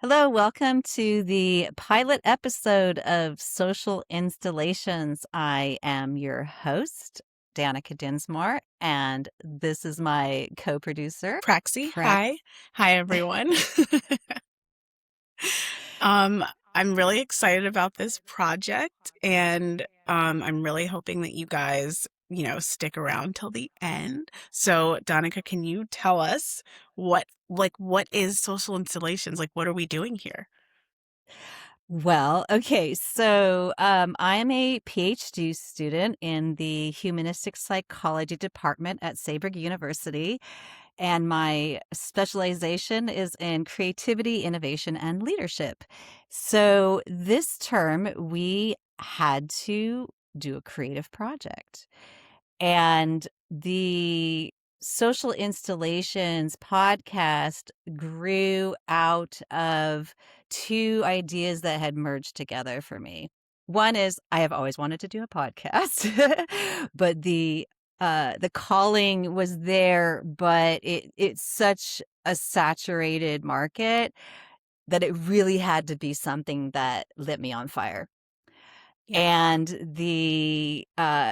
Hello, welcome to the pilot episode of Social Installations. I am your host, Danica Dinsmore, and this is my co-producer, Praxi. Prax. Hi. Hi, everyone. um, I'm really excited about this project, and I'm really hoping that you guys, stick around till the end. So, Danica, can you tell us what is social installations? Like, what are we doing here? Well, okay, so I am a PhD student in the Humanistic Psychology Department at Saybrook University, and my specialization is in creativity, innovation, and leadership. So this term, we had to do a creative project. And the Social Installations podcast grew out of two ideas that had merged together for me. One is I have always wanted to do a podcast, but the calling was there, but it's such a saturated market that it really had to be something that lit me on fire. Yeah. And the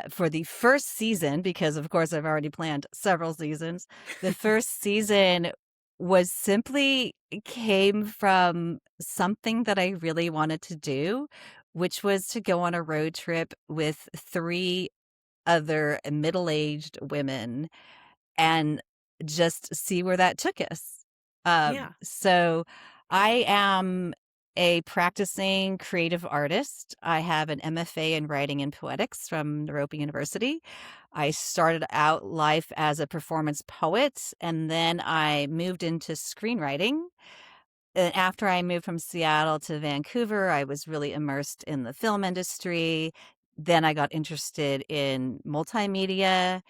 for the first season, because of course I've already planned several seasons, the first season was simply came from something that I really wanted to do, which was to go on a road trip with three other middle-aged women and just see where that took us. Yeah. So I am a practicing creative artist. I have an MFA in writing and poetics from Naropa University. I started out life as a performance poet, and then I moved into screenwriting. And after I moved from Seattle to Vancouver, I was really immersed in the film industry. Then I got interested in multimedia,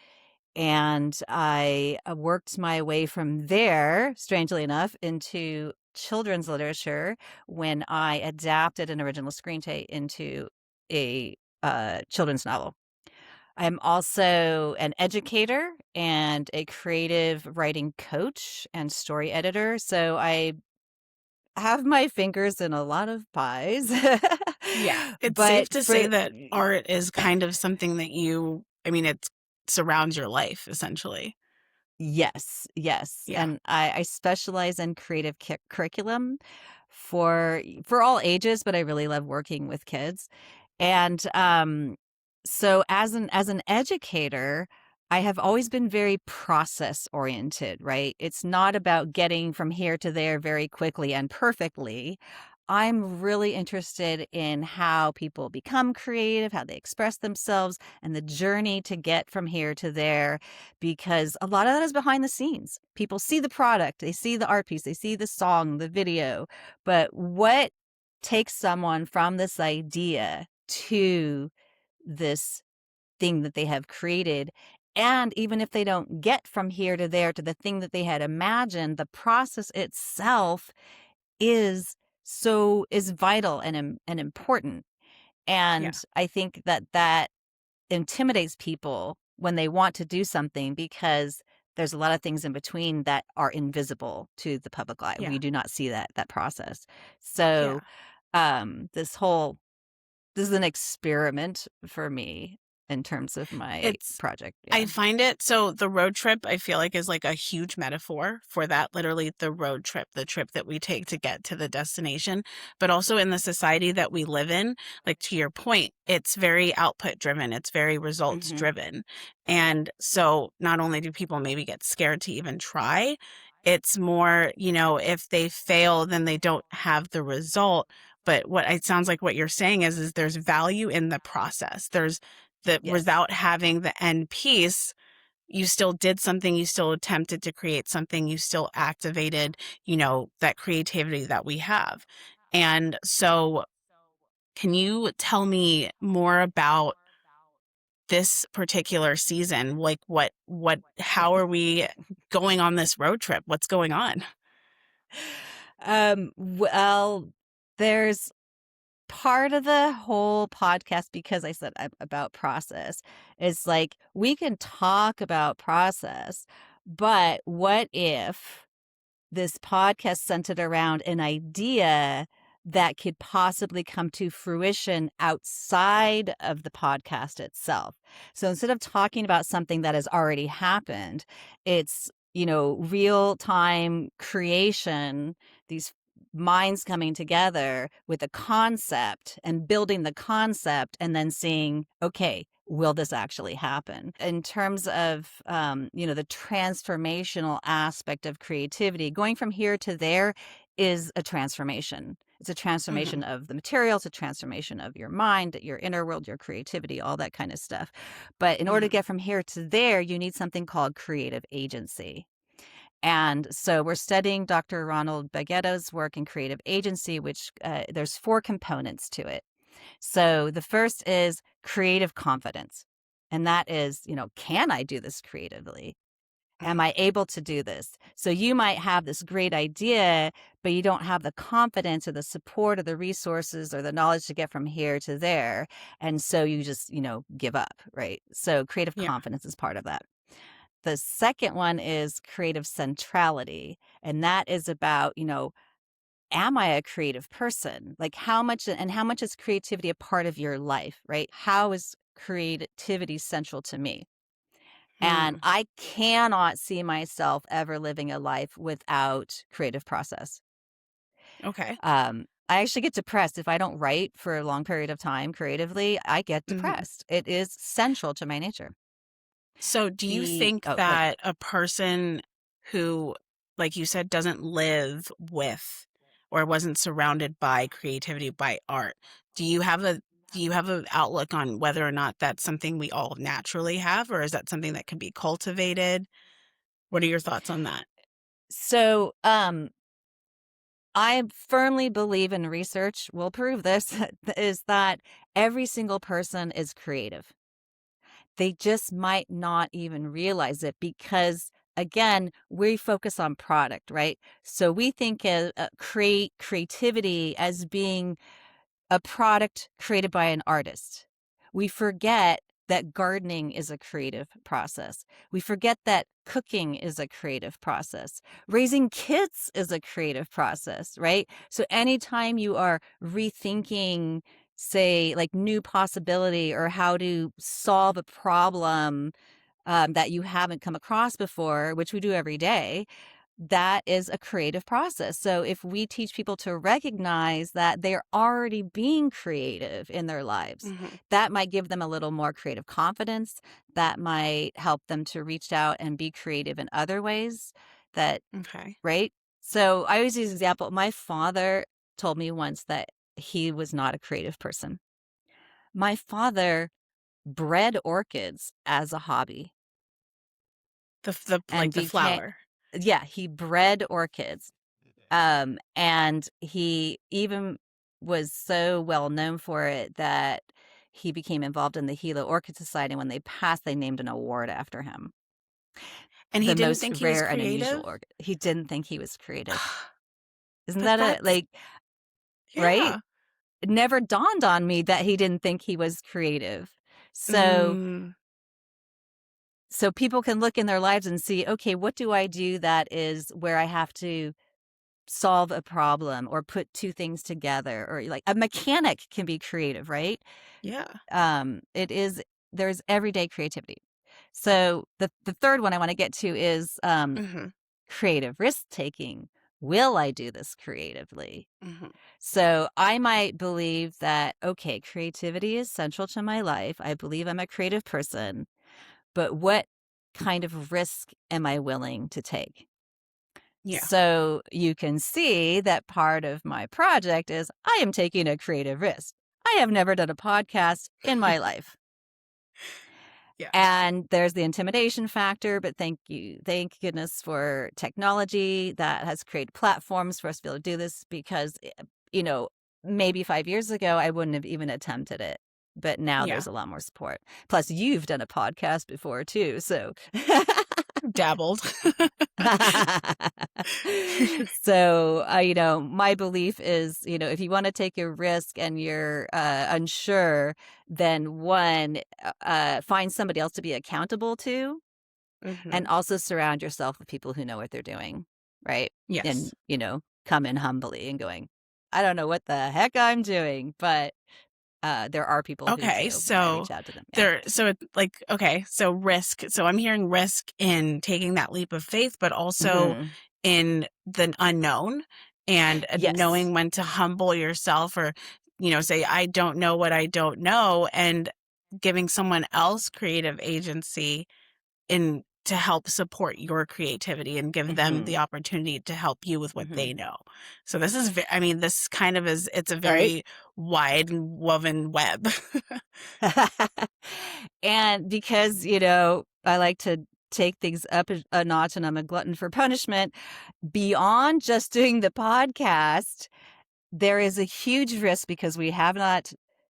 and I worked my way from there, strangely enough, into children's literature when I adapted an original screenplay into a children's novel. I'm also an educator and a creative writing coach and story editor. So I have my fingers in a lot of pies. Yeah. It's safe But to say for that art is kind of something that it surrounds your life essentially. Yes, yes, Yeah. and I specialize in creative curriculum for all ages, but I really love working with kids. And so as an educator, I have always been very process oriented, right? It's not about getting from here to there very quickly and perfectly. I'm really interested in how people become creative, how they express themselves, and the journey to get from here to there, because a lot of that is behind the scenes. People see the product, they see the art piece, they see the song, the video, but what takes someone from this idea to this thing that they have created? And even if they don't get from here to there to the thing that they had imagined, the process itself is vital and important. Yeah. And I think that intimidates people when they want to do something, because there's a lot of things in between that are invisible to the public eye. Yeah. We do not see that process. Yeah. So this is an experiment for me in terms of my It's project. I Yeah. find it so the road trip, I feel like, is like a huge metaphor for that. Literally, the road trip, the trip that we take to get to the destination. But also in the society that we live in, like to your point, it's very output driven, it's very results Hmm. driven. And so not only do people maybe get scared to even try, it's more, if they fail, then they don't have the result. But what it sounds like what you're saying is there's value in the process. There's that Yes. without having the end piece, you still did something, you still attempted to create something, you still activated, that creativity that we have. And so, can you tell me more about this particular season? Like how are we going on this road trip? What's going on? Well, there's part of the whole podcast, because I said about process, is like we can talk about process, but what if this podcast centered around an idea that could possibly come to fruition outside of the podcast itself. So instead of talking about something that has already happened, it's, real time creation, these minds coming together with a concept and building the concept and then seeing, okay, will this actually happen? In terms of, the transformational aspect of creativity, going from here to there is a transformation. It's a Mm-hmm. transformation of the material. It's a transformation of your mind, your inner world, your creativity, all that kind of stuff. But in order to Mm-hmm. get from here to there, you need something called creative agency. And so we're studying Dr. Ronald Baghetto's work in creative agency, which there's 4 components to it. So the first is creative confidence. And that is, can I do this creatively? Am Mm-hmm. I able to do this? So you might have this great idea, but you don't have the confidence or the support or the resources or the knowledge to get from here to there. And so you just, give up, right? So creative Yeah. confidence is part of that. The second one is creative centrality. And that is about, am I a creative person? Like how much is creativity a part of your life, right? How is creativity central to me? And Mm. I cannot see myself ever living a life without creative process. Okay. I actually get depressed if I don't write for a long period of time creatively. I get Mm-hmm. depressed. It is central to my nature. So do you think Go ahead. that a person who, like you said, doesn't live with or wasn't surrounded by creativity, by art, do you have a outlook on whether or not that's something we all naturally have, or is that something that can be cultivated? What are your thoughts on that? So, I firmly believe, and research will prove this, is that every single person is creative. They just might not even realize it because, again, we focus on product, right? So we think of creativity as being a product created by an artist. We forget that gardening is a creative process. We forget that cooking is a creative process. Raising kids is a creative process, right? So anytime you are rethinking, say, like new possibility or how to solve a problem that you haven't come across before, which we do every day, that is a creative process. So if we teach people to recognize that they're already being creative in their lives, Hmm. that might give them a little more creative confidence. That might help them to reach out and be creative in other ways that, Okay. right? So I always use an example. My father told me once that he was not a creative person. My father bred orchids as a hobby The and like the became, flower. yeah, he bred orchids. And he even was so well known for it that he became involved in the Gila Orchid Society. When they passed, they named an award after him. And he The didn't most think he was rare and unusual creative? orchid. He didn't think he was creative. Isn't But that that's right? yeah. It never dawned on me that he didn't think he was creative. So, Mm, so people can look in their lives and see, okay, what do I do that is where I have to solve a problem or put two things together, or like a mechanic can be creative, right? yeah. It is, there's everyday creativity. So the third one I want to get to is Mhm. creative risk taking. Will I do this creatively? Mhm. So I might believe that, okay, creativity is central to my life. I believe I'm a creative person, but what kind of risk am I willing to take? Yeah. So you can see that part of my project is I am taking a creative risk. I have never done a podcast in my life. Yeah. And there's the intimidation factor, but thank goodness for technology that has created platforms for us to be able to do this because, you know, maybe 5 years ago, I wouldn't have even attempted it. But now Yeah. there's a lot more support. Plus, you've done a podcast before too. So Dabbled. So, my belief is, if you want to take a risk and you're unsure, then one, find somebody else to be accountable to, and Mhm. also surround yourself with people who know what they're doing. right? And, Yes. come in humbly and going, I don't know what the heck I'm doing, but there are people who Okay, do, and I so reach out to them. Yeah. so risk. So I'm hearing risk in taking that leap of faith, but also Hmm. in the unknown and Yes. knowing when to humble yourself or, say, I don't know what I don't know, and giving someone else creative agency in to help support your creativity and give them Hmm. the opportunity to help you with what Hmm. they know. So this is, I mean, this kind of is, it's a Right. very wide woven web. And because, I like to take things up a notch and I'm a glutton for punishment, beyond just doing the podcast, there is a huge risk because we have not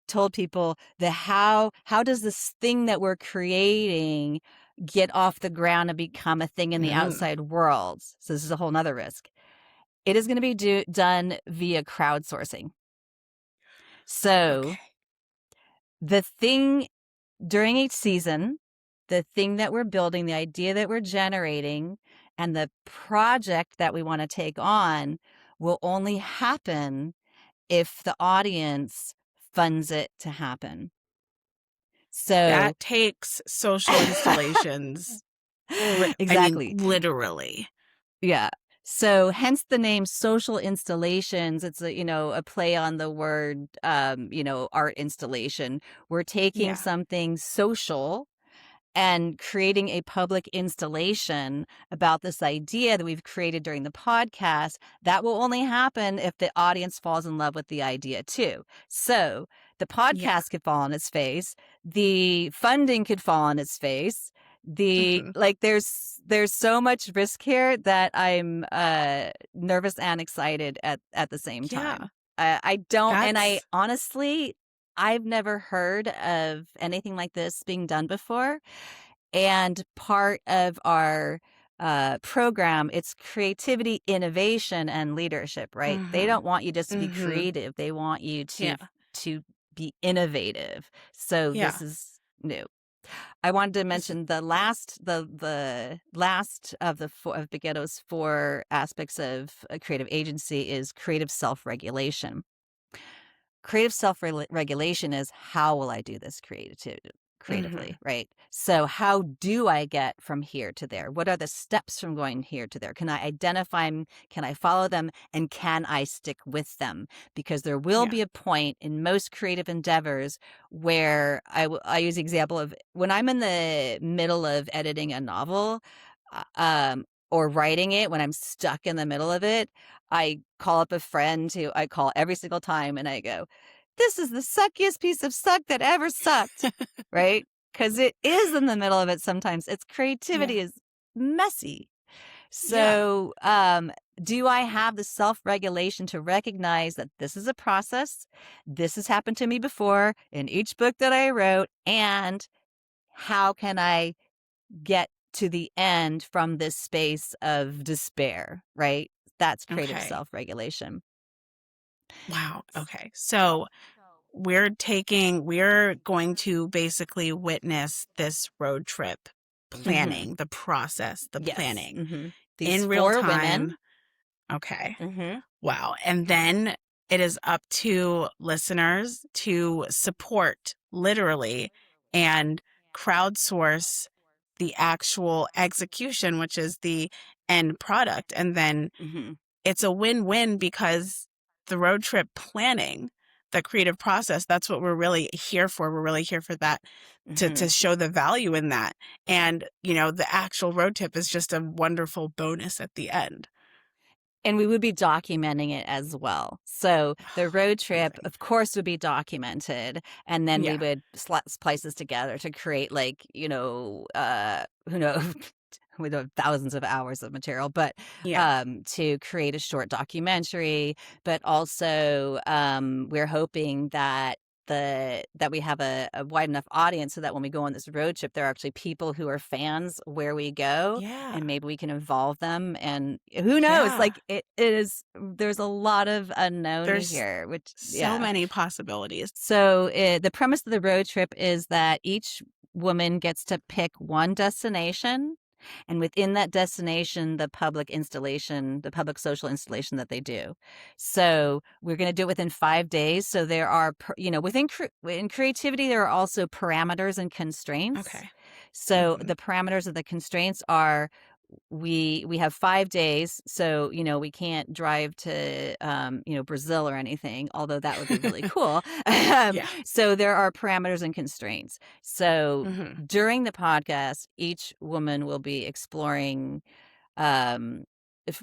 told people the how does this thing that we're creating get off the ground and become a thing in the Mm, outside world. So this is a whole nother risk. It is going to be done via crowdsourcing. So okay. the thing during each season, the thing that we're building, the idea that we're generating, and the project that we want to take on will only happen if the audience funds it to happen. So, That takes social installations. I mean, exactly. literally. Yeah. So hence the name social installations. It's a play on the word, art installation. We're taking Yeah. something social and creating a public installation about this idea that we've created during the podcast. That will only happen if the audience falls in love with the idea too. So the Yeah. podcast could fall on its face, the funding could fall on its face. Hmm. There's so much risk here that I'm nervous and excited at the same Yeah. time. I don't, and I That's, honestly, I've never heard of anything like this being done before. And part of our program, it's creativity, innovation, and leadership, right? They hmm don't want you just to be hmm creative. They want you yeah. to be innovative. So Yeah. this is new. I wanted to This, mention the last of the four of Beghetto's four aspects of a creative agency is creative self-regulation. Creative self-regulation is how will I do this hmm creatively, right? So how do I get from here to there? What are the steps from going here to there? Can I identify them? Can I follow them? And can I stick with them? Because there will Yeah. be a point in most creative endeavors where I use the example of when I'm in the middle of editing a novel, or writing it, when I'm stuck in the middle of it, I call up a friend who I call every single time and I go, this is the suckiest piece of suck that ever sucked, right? Because it is in the middle of it sometimes. Its Yeah. creativity is messy. Yeah. So, do I have the self regulation to recognize that this is a process? This has happened to me before in each book that I wrote. And how can I get to the end from this space of despair, right? That's creative Okay. self regulation. Wow. Okay. So we're going to basically witness this road trip Mm-hmm. planning, the process, the Yes. planning Mm-hmm. These in real four women. time. Okay. Mm-hmm. Wow. And then it is up to listeners to support literally and crowdsource the actual execution, which is the end product. And then Mm-hmm. it's a win-win because the road trip planning, the creative process, that's what we're really here for. We're really here for that to Mm-hmm. show the value in that. And, the actual road trip is just a wonderful bonus at the end. And we would be documenting it as well. So the road trip, Amazing. of course, would be documented, and then we Yeah. would splice this together to create, like, who knows, we have thousands of hours of material, but Yeah. to create a short documentary. But also, we're hoping that that we have a wide enough audience so that when we go on this road trip, there are actually people who are fans where we go, Yeah. and maybe we can involve them. And who knows, Yeah. like it is, there's a lot of unknown There's here, which, so yeah. many possibilities. So the premise of the road trip is that each woman gets to pick one destination, and within that destination, the public social installation that they do. So we're going to do it within 5 days. So there are, in creativity, there are also parameters and constraints. Okay. So Hmm. the parameters of the constraints are we have 5 days, so we can't drive to Brazil or anything, although that would be really cool. Yeah. So there are parameters and constraints. So Hmm. during the podcast, each woman will be exploring um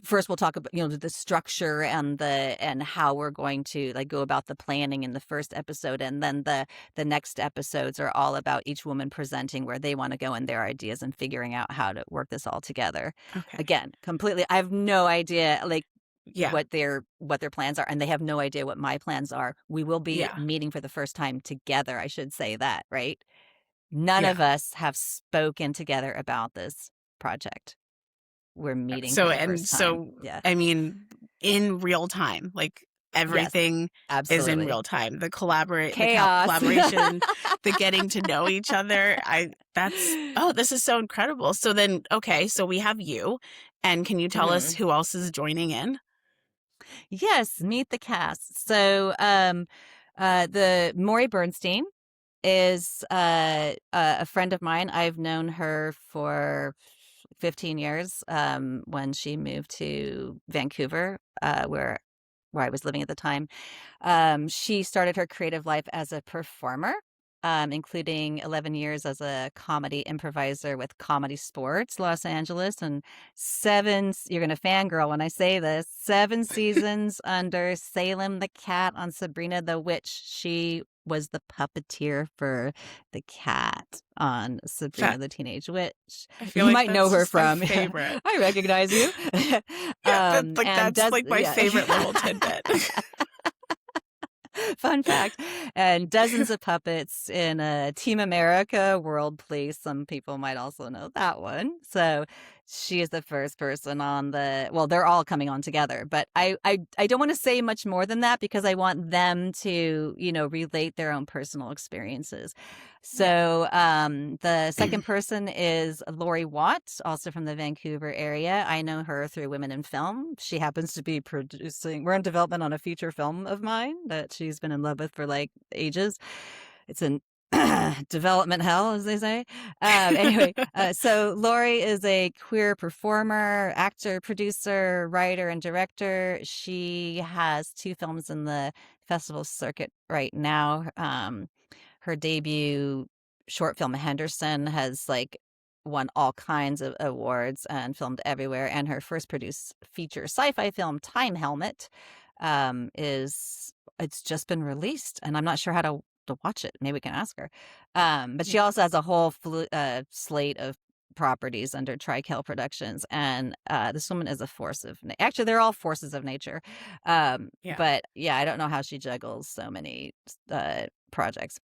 first we'll talk about the structure and how we're going to like go about the planning in the first episode, and then the next episodes are all about each woman presenting where they want to go and their ideas and figuring out how to work this all together. Okay. Again, completely, I have no idea like Yeah. what their plans are, and they have no idea what my plans are. We will be Yeah. meeting for the first time together, I should say that, right? None Yeah. of us have spoken together about this project. We're meeting for So, the and first time. so, Yeah. I mean, in real time, like Yes, everything is in absolutely. real time. The Chaos. collaboration, the getting to know each other. Oh, this is so incredible. So then, okay, so we have you, and can you tell us Mhm. who else is joining in? Yes, meet the cast. So, the Mauri Bernstein is a friend of mine. I've known her for 15 years, when she moved to Vancouver, where I was living at the time. She started her creative life as a performer, including 11 years as a comedy improviser with Comedy Sports Los Angeles, and you're going to fangirl when I say this, 7 seasons under Salem the Cat on Sabrina the Witch. She was the puppeteer for the cat on Sabrina That the Teenage Witch. I feel You like might know that's her just my from, favorite. I recognize you. Yeah, And that's does, like my yeah. favorite little tidbit. Fun fact. And dozens of puppets in Team America, World Police. Some people might also know that one. So she is the first person on well, they're all coming on together, but I don't want to say much more than that because I want them to, relate their own personal experiences. Yeah. So the second person is Lori Watt, also from the Vancouver area. I know her through Women in Film. She happens to be we're in development on a feature film of mine that she's been in love with for like ages. It's in development hell, as they say. Anyway, so Lori is a queer performer, actor, producer, writer, and director. She has 2 films in the festival circuit right now. Her debut short film Henderson has like won all kinds of awards and filmed everywhere, and her first produced feature sci-fi film Time Helmet is it's just been released, and I'm not sure how to watch it. Maybe we can ask her. But she Yeah. also has a whole slate of properties under Trikel Productions, and this woman is a force of actually they're all forces of nature. Yeah. But yeah, I don't know how she juggles so many projects.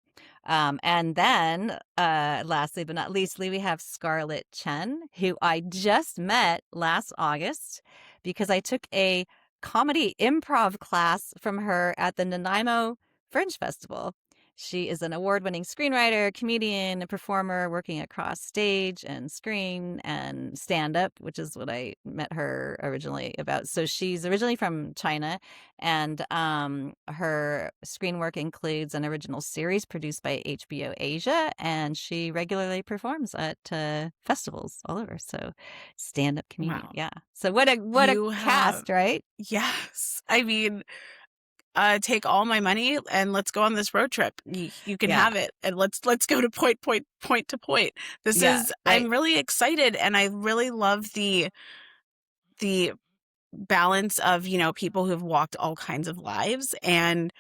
And then, lastly but not leastly, we have Scarlett Chen, who I just met last August because I took a comedy improv class from her at the Nanaimo Fringe Festival. She is an award-winning screenwriter, comedian, and performer working across stage and screen and stand-up, which is what I met her originally about. So she's originally from China, and her screen work includes an original series produced by HBO Asia, and she regularly performs at festivals all over. So stand-up comedian, Wow. yeah. So what a You have, cast, right? yes. I mean, take all my money and let's go on this road trip. You can Yeah, have it, and let's go to point to point. yeah, I'm right. really excited, and I really love the balance of, people who've walked all kinds of lives, and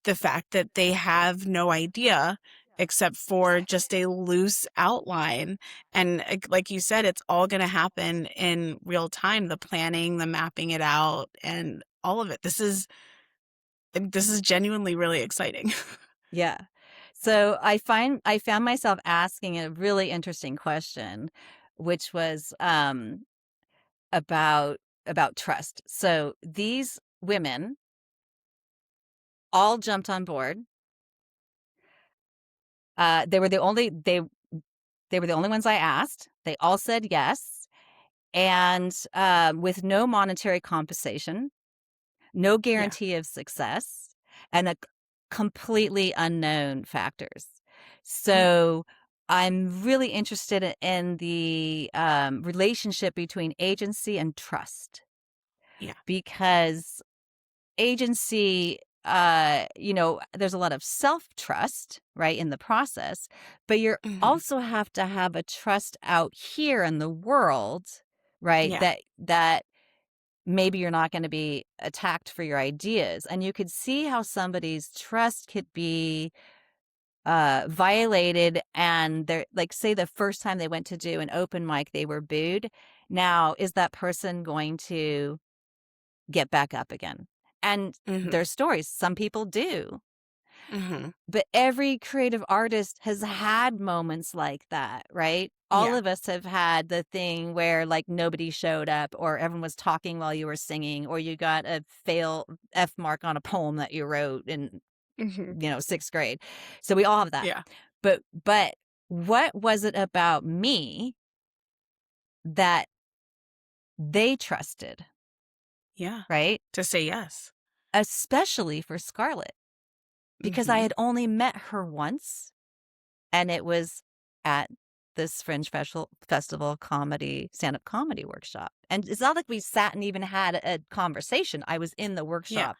the fact that they have no idea except for just a loose outline. And like you said, it's all going to happen in real time, the planning, the mapping it out, and all of it. This is genuinely really exciting. Yeah. So I found myself asking a really interesting question, which was about trust. So these women all jumped on board. They were the only ones I asked They all said yes, and with no monetary compensation, no Yeah. guarantee of success, and completely unknown factors. Yeah. So I'm really interested in the relationship between agency and trust, Yeah. because agency, there's a lot of self-trust, right, in the process, but you Mhm. also have to have a trust out here in the world, right, Yeah. that maybe you're not going to be attacked for your ideas. And you could see how somebody's trust could be violated, and they're like, say the first time they went to do an open mic, they were booed. Now, is that person going to get back up again? And Mhm. there's stories. Some people do. Mhm. But every creative artist has had moments like that, right? All Yeah. of us have had the thing where like nobody showed up, or everyone was talking while you were singing, or you got a fail F mark on a poem that you wrote in, Mhm. 6th grade. So we all have that. Yeah. But what was it about me that they trusted, Yeah. right? To say yes. Especially for Scarlett, because I Mhm. had only met her once. And it was at this Fringe Festival comedy, stand-up comedy workshop. And it's not like we sat and even had a conversation. I was in the Yeah. workshop,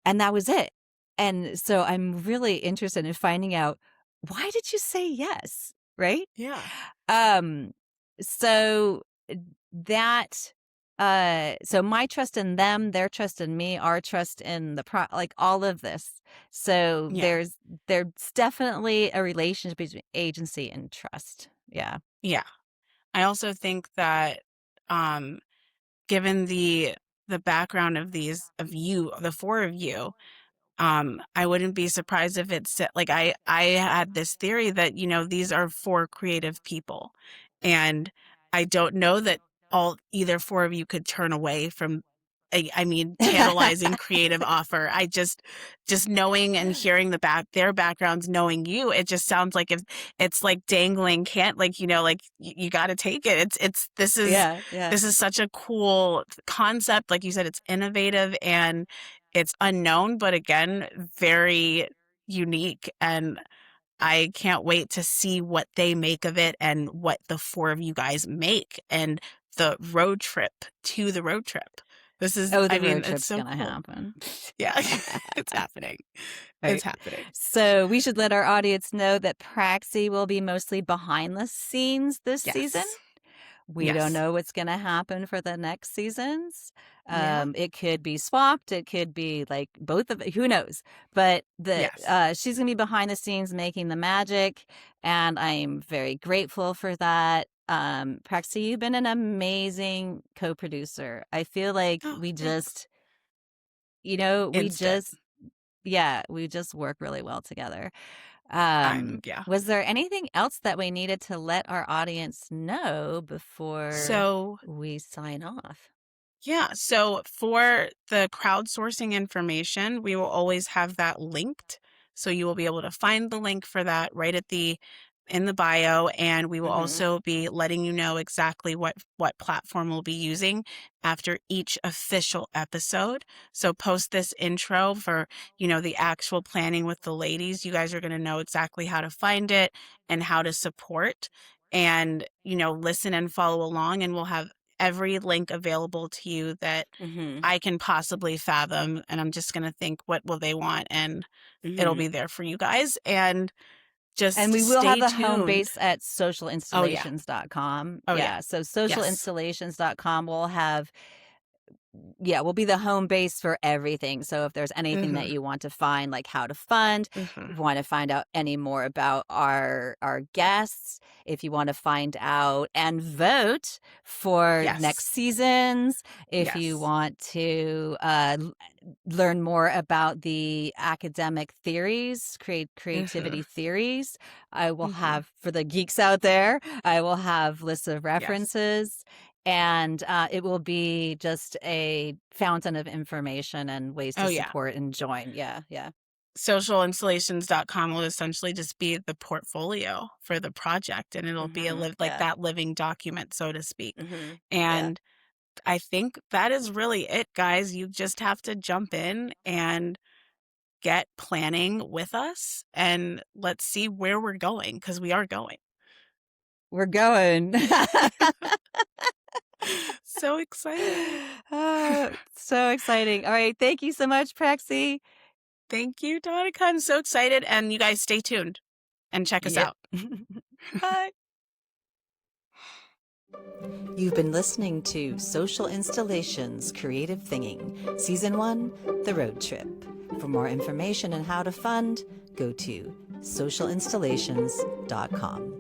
and that was it. And so I'm really interested in finding out, why did you say yes? Right? Yeah. Um, so that so my trust in them, their trust in me, our trust in the like all of this. So Yeah. there's definitely a relationship between agency and trust. Yeah. Yeah. I also think that, um, given the background of the 4 of you, I wouldn't be surprised if it's like I had this theory that, these are 4 creative people. And I don't know that all either 4 of you could turn away from I mean, tantalizing creative offer. Just knowing and hearing their backgrounds, knowing you, it just sounds like if it's like dangling can't like, like you got to take it. It's Yeah, yeah. this is such a cool concept. Like you said, it's innovative and it's unknown, but again, very unique. And I can't wait to see what they make of it and what the 4 of you guys make and the road trip to the road trip. Oh, I the mean, road it's trip's so gonna cool. happen. Yeah, it's happening. It's Right. happening. So we should let our audience know that Praxi will be mostly behind the scenes this season. Yes. We don't Yes. know what's going to happen for the next seasons. Yeah. It could be swapped. It could be like both of it. Who knows? But Yes. she's going to be behind the scenes making the magic, and I'm very grateful for that. Praxi, you've been an amazing co-producer. I feel like Oh, we thanks. just, you know, we Instant. just, yeah, we just work really well together. Yeah. Was there anything else that we needed to let our audience know before So we sign off? yeah. So for the crowdsourcing information, we will always have that linked. So you will be able to find the link for that right at the in the bio, and we will Mm-hmm. also be letting you know exactly what platform we'll be using after each official episode. So post this intro for, the actual planning with the ladies. You guys are going to know exactly how to find it and how to support and, listen and follow along, and we'll have every link available to you that Mm-hmm. I can possibly fathom. And I'm just going to think, what will they want? And it'll Mm-hmm. be there for you guys. And And just we will have stay a home tuned. base at Oh, yeah. socialinstallations.com. Oh, yeah. Yeah. So Yes. socialinstallations.com will have, yeah, will be the home base for everything. So if there's anything that Hmm. you want to find, like how to fund, Hmm. want to find out any more about our guests, if you want to find out and vote for Yes. next seasons, if you Yes. want to learn more about the academic theories, creativity Hmm. theories, I will Hmm. have, for the geeks out there, I will have lists of Yes. references, and it will be just a fountain of information and ways Oh, to yeah. support and join. Yeah, yeah. Socialinstallations.com will essentially just be the portfolio for the project, and it'll be like Yeah. that living document, so to speak. Yeah. And I think that is really it, guys. You just have to jump in and get planning with us, and let's see where we're going, because we are going. We're going. So excited. So exciting. All right. Thank you so much, Praxi. Thank you, Donica. I'm so excited. And you guys stay tuned and check us Yep. out. Bye. You've been listening to Social Installations Creative Thinging, Season 1, The Road Trip. For more information on how to fund, go to socialinstallations.com.